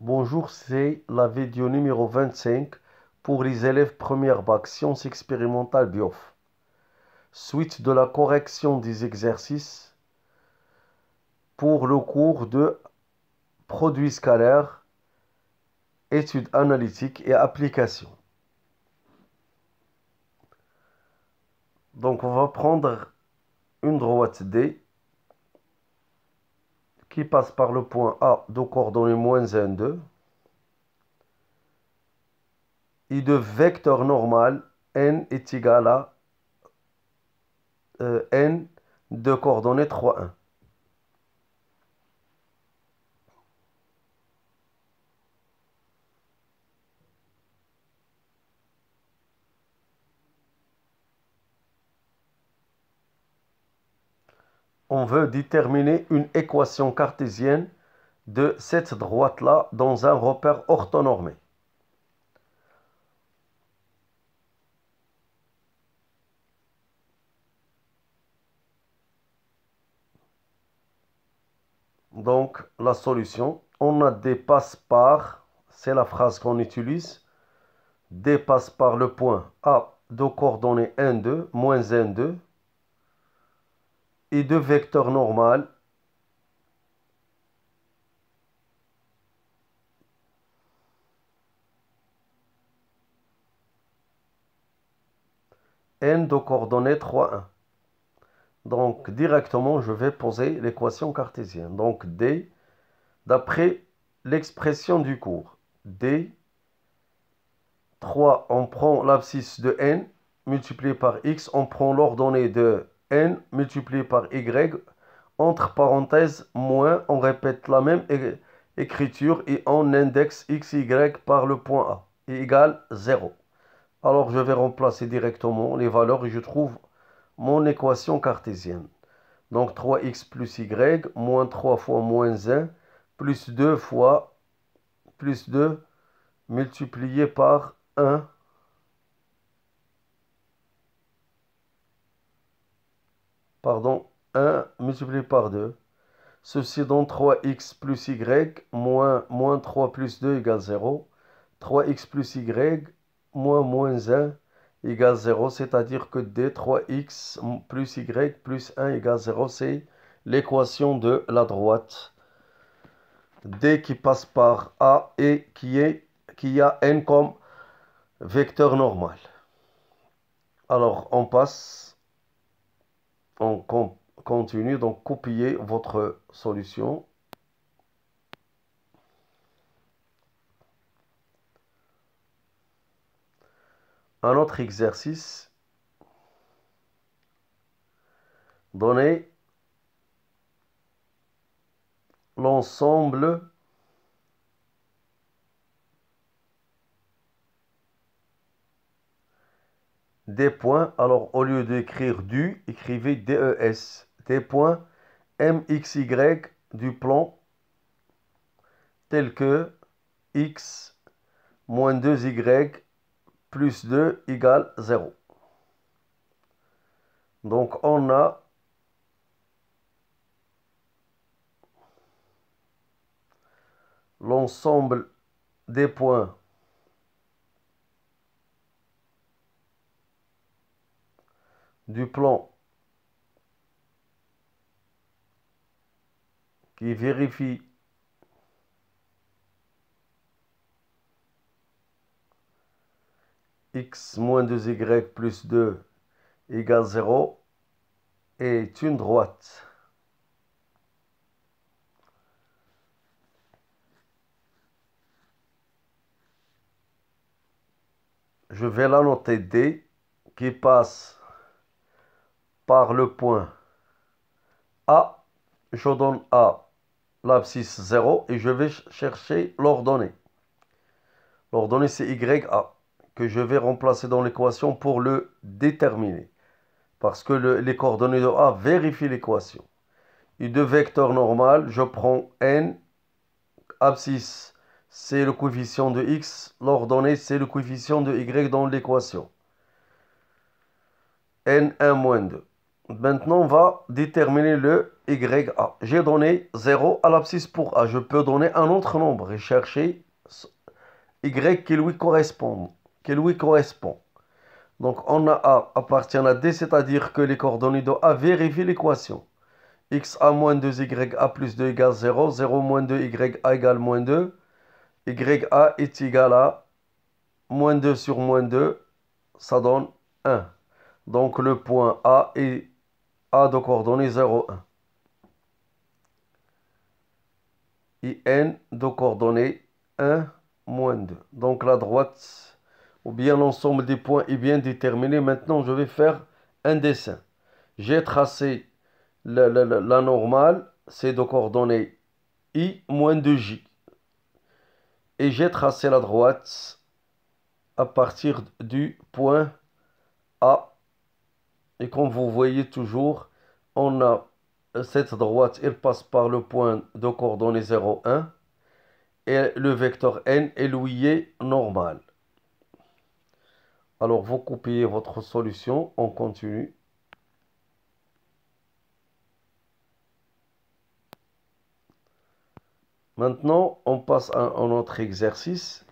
Bonjour, c'est la vidéo numéro 25 pour les élèves première bac sciences expérimentales BIOF. Suite de la correction des exercices pour le cours de produits scalaires, études analytiques et applications. Donc on va prendre une droite D qui passe par le point A de coordonnées -1, 2 et de vecteur normal n est égal à n de coordonnées 3, 1. On veut déterminer une équation cartésienne de cette droite-là dans un repère orthonormé. Donc, la solution, on a des passe-par, c'est la phrase qu'on utilise, des passe-par le point A de coordonnées 1, 2, -1, 2, et de vecteur normal n de coordonnées 3, 1. Donc, directement, je vais poser l'équation cartésienne. Donc, D, d'après l'expression du cours, D, 3, on prend l'abscisse de n multiplié par x, on prend l'ordonnée de n multiplié par y, entre parenthèses, moins, on répète la même écriture et on indexe x, y par le point A, est égal 0. Alors je vais remplacer directement les valeurs et je trouve mon équation cartésienne. Donc 3x plus y, moins 3 fois -1, plus 2 fois plus 2 multiplié par 1. Pardon, 1 multiplié par 2. Ceci donne 3x plus y moins 3 plus 2 égale 0. 3x plus y moins -1 égale 0. C'est-à-dire que D, 3x plus y plus 1 égale 0. C'est l'équation de la droite. D qui passe par A et qui a n comme vecteur normal. Alors, on passe, on continue, donc copiez votre solution. Un autre exercice. Donnez l'ensemble des points. Alors, au lieu d'écrire du, écrivez DES. Des points MXY du plan tels que x moins 2y plus 2 égale 0. Donc, on a l'ensemble des points du plan qui vérifie x moins 2y plus 2 égale 0 est une droite. Je vais la noter D qui passe par le point A. Je donne A l'abscisse 0 et je vais chercher l'ordonnée. L'ordonnée c'est YA que je vais remplacer dans l'équation pour le déterminer. Parce que les coordonnées de A vérifient l'équation. Et de vecteur normal, je prends n, abscisse c'est le coefficient de x, l'ordonnée c'est le coefficient de y dans l'équation. N1 moins 2. Maintenant, on va déterminer le YA. J'ai donné 0 à l'abscisse pour A. Je peux donner un autre nombre et chercher Y qui lui correspond. Donc, on a A appartient à D, c'est-à-dire que les coordonnées de A vérifient l'équation. XA moins 2YA plus 2 égale 0. 0 moins 2 YA égale moins 2. YA est égal à moins 2 sur moins 2. Ça donne 1. Donc, le point A est A de coordonnées 0, 1. IN de coordonnées 1, moins 2. Donc, la droite, ou bien l'ensemble des points est bien déterminé. Maintenant, je vais faire un dessin. J'ai tracé la normale, c'est de coordonnées I moins 2J. Et j'ai tracé la droite à partir du point A. Et comme vous voyez toujours, on a cette droite, elle passe par le point de coordonnées 0, 1. Et le vecteur n est lié normal. Alors, vous copiez votre solution, on continue. Maintenant, on passe à un autre exercice.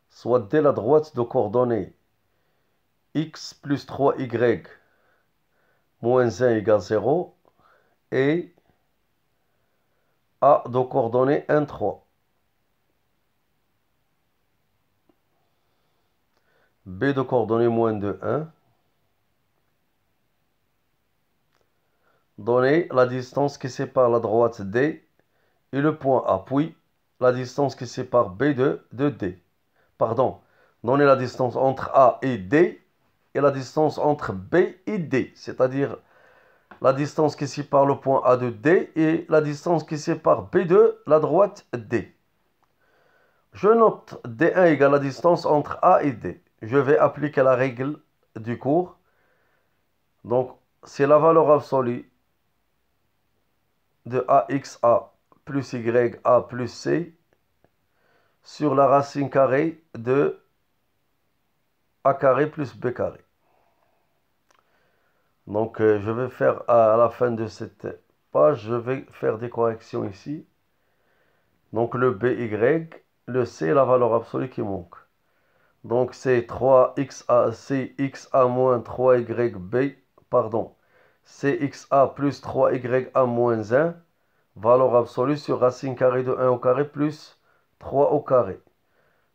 Soit dès la droite de coordonnées x plus 3y moins 1 égale 0 et a de coordonnées 1, 3. B de coordonnées moins 2, 1. Donnez la distance qui sépare la droite D et le point A, puis la distance qui sépare B de D. Pardon, donnez la distance entre A et D et la distance entre B et D, c'est-à-dire la distance qui sépare le point A de D et la distance qui sépare B de la droite D. Je note D1 égale la distance entre A et D. Je vais appliquer la règle du cours. Donc, c'est la valeur absolue de AXA plus YA plus C sur la racine carrée de A carré plus B carré. Donc, je vais faire à la fin de cette page, je vais faire des corrections ici. Donc, le BY, le C, la valeur absolue qui manque. Donc, c'est 3XA, CXA moins 3YB, pardon, CXA plus 3YA moins 1, valeur absolue sur racine carrée de 1 au carré plus 3 au carré.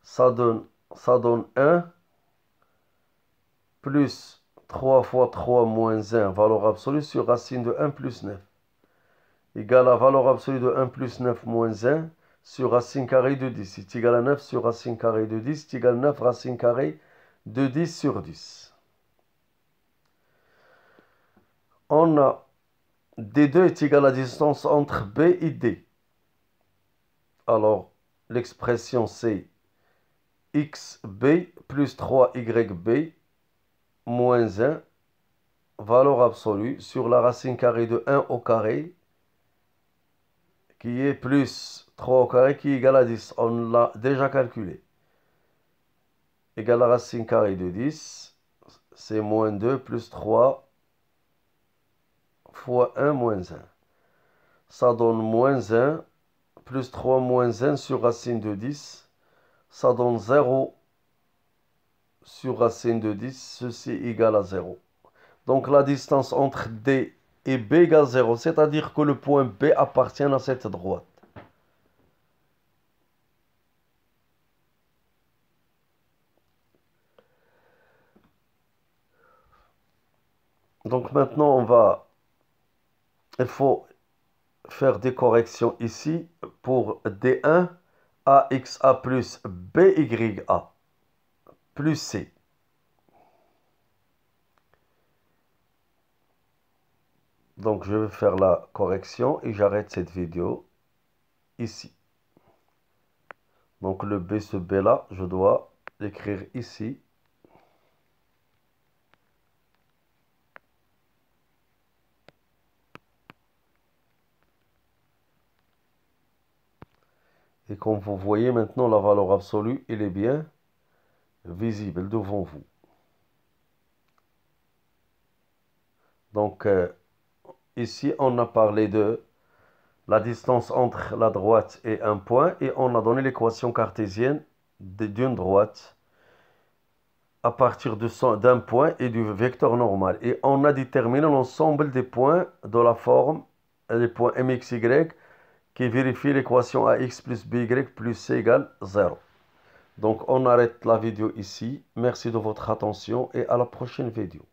Ça donne 1 plus 3 fois 3 moins 1, valeur absolue sur racine de 1 plus 9, égale à valeur absolue de 1 plus 9 moins 1 sur racine carrée de 10. C'est égal à 9 sur racine carrée de 10, c'est égal à 9 racine carrée de 10 sur 10. On a D2 est égal à la distance entre B et D. Alors, l'expression c'est XB plus 3YB moins 1, valeur absolue, sur la racine carrée de 1 au carré, qui est plus 3 au carré, qui est égal à 10. On l'a déjà calculé. Égal à la racine carrée de 10, c'est moins 2 plus 3 fois 1 moins 1. Ça donne moins 1 plus 3 moins 1 sur racine de 10. Ça donne 0 sur racine de 10. Ceci égale à 0. Donc la distance entre D et B égale 0. C'est-à-dire que le point B appartient à cette droite. Donc maintenant, il faut faire des corrections ici pour D1, AXA plus BYA plus C. Donc je vais faire la correction et j'arrête cette vidéo ici. Donc le B, ce B là, je dois l'écrire ici. Et comme vous voyez maintenant, la valeur absolue, elle est bien visible devant vous. Donc, ici, on a parlé de la distance entre la droite et un point, et on a donné l'équation cartésienne d'une droite à partir d'un point et du vecteur normal. Et on a déterminé l'ensemble des points de la forme, les points mxy, qui vérifient l'équation ax plus by plus c égale 0. Donc on arrête la vidéo ici. Merci de votre attention et à la prochaine vidéo.